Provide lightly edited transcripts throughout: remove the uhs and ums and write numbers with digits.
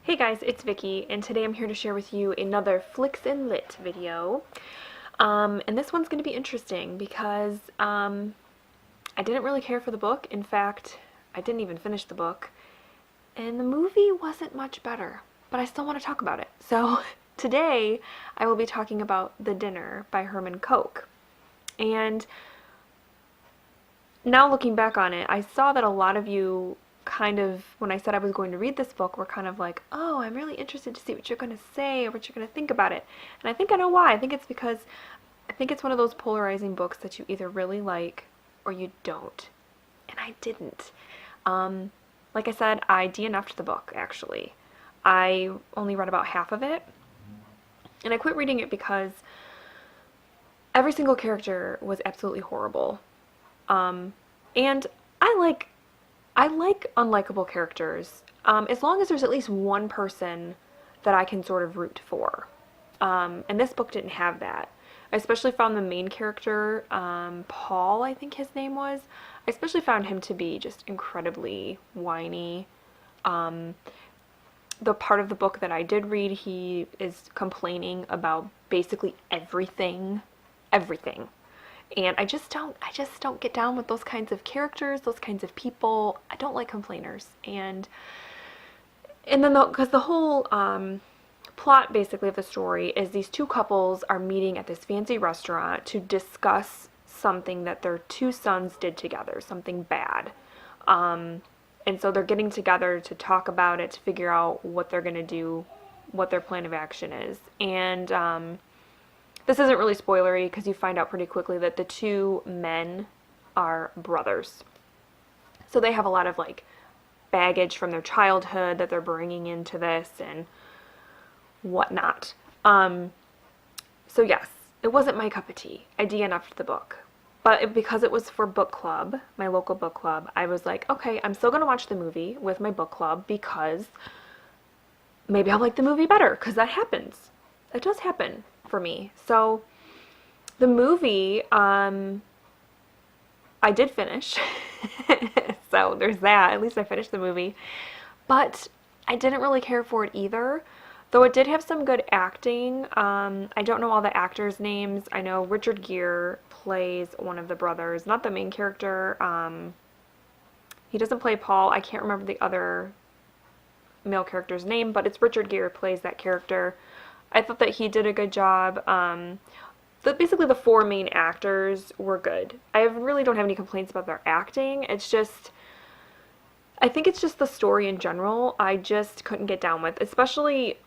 Hey guys, it's Vicky, and today I'm here to share with you another Flicks and Lit video. And this one's going to be interesting because I didn't really care for the book. In fact, I didn't even finish the book. And the movie wasn't much better, but I still want to talk about it. So today I will be talking about The Dinner by Herman Koch. And now looking back on it, I saw that a lot of you kind of, when I said I was going to read this book, were kind of like, oh, I'm really interested to see what you're going to say or what you're going to think about it. And I think I know why. I think it's because I think it's one of those polarizing books that you either really like or you don't. And I didn't. Like I said, I DNF'd the book, actually. I only read about half of it. And I quit reading it because every single character was absolutely horrible. And I like unlikable characters, as long as there's at least one person that I can sort of root for. And this book didn't have that. I especially found the main character, Paul, I think his name was. I especially found him to be just incredibly whiny. The part of the book that I did read, he is complaining about basically everything. And I just don't get down with those kinds of characters, those kinds of people. I don't like complainers. And then because the whole plot basically of the story is these two couples are meeting at this fancy restaurant to discuss something that their two sons did together, something bad. And so they're getting together to talk about it, to figure out what they're going to do, what their plan of action is. And this isn't really spoilery because you find out pretty quickly that the two men are brothers. So they have a lot of like baggage from their childhood that they're bringing into this and whatnot. So yes, it wasn't my cup of tea. I DNF'd the book. But because it was for book club, my local book club, I was like, okay, I'm still going to watch the movie with my book club because maybe I'll like the movie better, because that happens. It does happen for me. So the movie, I did finish. So there's that. At least I finished the movie. But I didn't really care for it either. Though it did have some good acting. I don't know all the actors' names. I know Richard Gere plays one of the brothers, not the main character. He doesn't play Paul. I can't remember the other male character's name, but it's Richard Gere plays that character. I thought that he did a good job. Basically the four main actors were good. I really don't have any complaints about their acting. It's just, I think it's just the story in general I just couldn't get down with, especially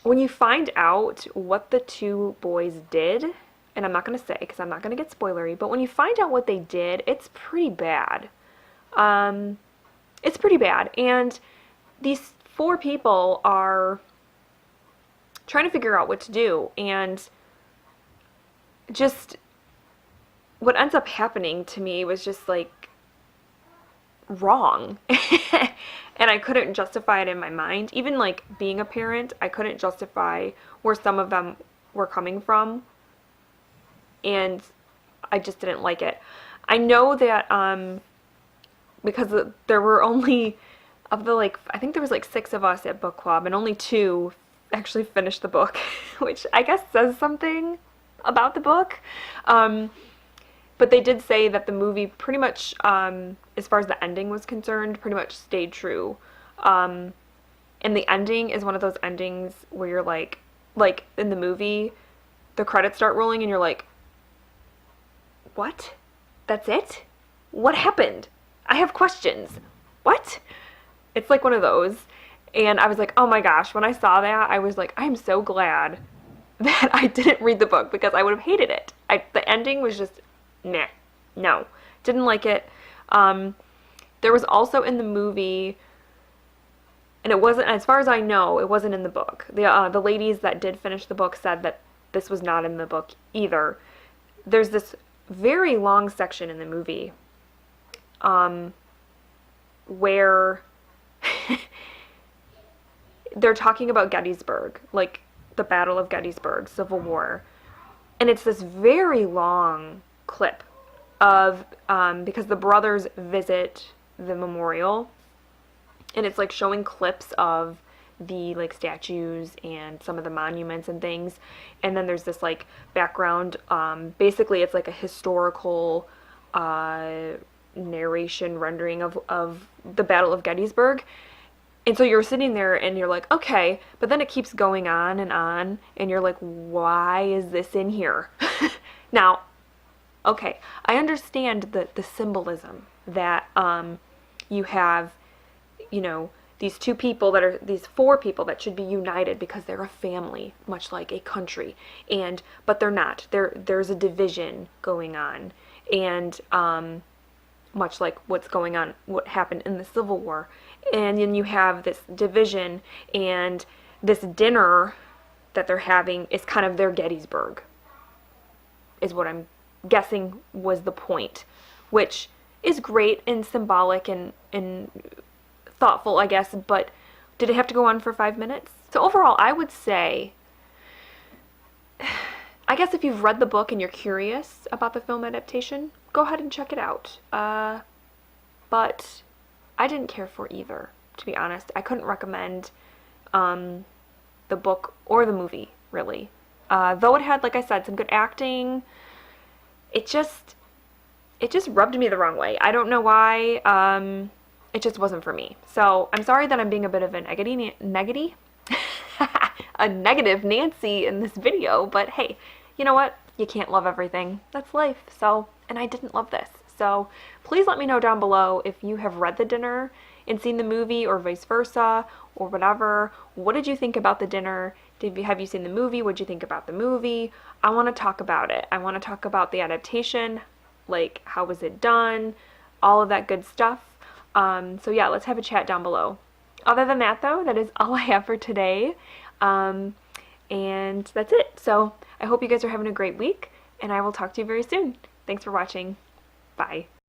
when you find out what the two boys did. And I'm not going to say because I'm not going to get spoilery, but when you find out what they did, it's pretty bad. It's pretty bad. And these four people are trying to figure out what to do, and just what ends up happening to me was just like wrong. And I couldn't justify it in my mind. Even like being a parent, I couldn't justify where some of them were coming from, and I just didn't like it. I know that because there were only of the I think there was like 6 of us at book club, and only 2 actually finished the book, which I guess says something about the book. But they did say that the movie pretty much, as far as the ending was concerned, pretty much stayed true. And the ending is one of those endings where you're like in the movie, the credits start rolling and you're like, what? That's it? What happened? I have questions. What? It's like one of those. And I was like, oh my gosh, when I saw that, I was like, I am so glad that I didn't read the book because I would have hated it. The ending was just, meh. No. Didn't like it. There was also in the movie, and it wasn't, as far as I know, it wasn't in the book. The ladies that did finish the book said that this was not in the book either. There's this very long section in the movie where they're talking about Gettysburg, like the Battle of Gettysburg, Civil War. And it's this very long clip of, because the brothers visit the memorial, and it's like showing clips of the like statues and some of the monuments and things, and then there's this like background. Basically, it's like a historical narration rendering of the Battle of Gettysburg. And so you're sitting there and you're like, okay, but then it keeps going on, and you're like, why is this in here? Now, okay, I understand the symbolism that you have, you know, these two people that are, these four people that should be united because they're a family, much like a country, but they're not. There's a division going on, and much like what's going on, what happened in the Civil War. And then you have this division, and this dinner that they're having is kind of their Gettysburg, is what I'm guessing was the point, which is great and symbolic and thoughtful, I guess, but did it have to go on for 5 minutes? So overall, I would say, I guess if you've read the book and you're curious about the film adaptation, go ahead and check it out. But I didn't care for either, to be honest. I couldn't recommend the book or the movie, really. Though it had, like I said, some good acting, it just rubbed me the wrong way. I don't know why. It just wasn't for me. So I'm sorry that I'm being a bit of a a negative Nancy in this video, but hey, you know what? You can't love everything. That's life. So, and I didn't love this. So please let me know down below if you have read The Dinner and seen the movie, or vice versa, or whatever. What did you think about The Dinner? Have you seen the movie? What did you think about the movie? I want to talk about it. I want to talk about the adaptation, like how was it done, all of that good stuff. So yeah, let's have a chat down below. Other than that though, that is all I have for today. And that's it. So I hope you guys are having a great week, and I will talk to you very soon. Thanks for watching. Bye.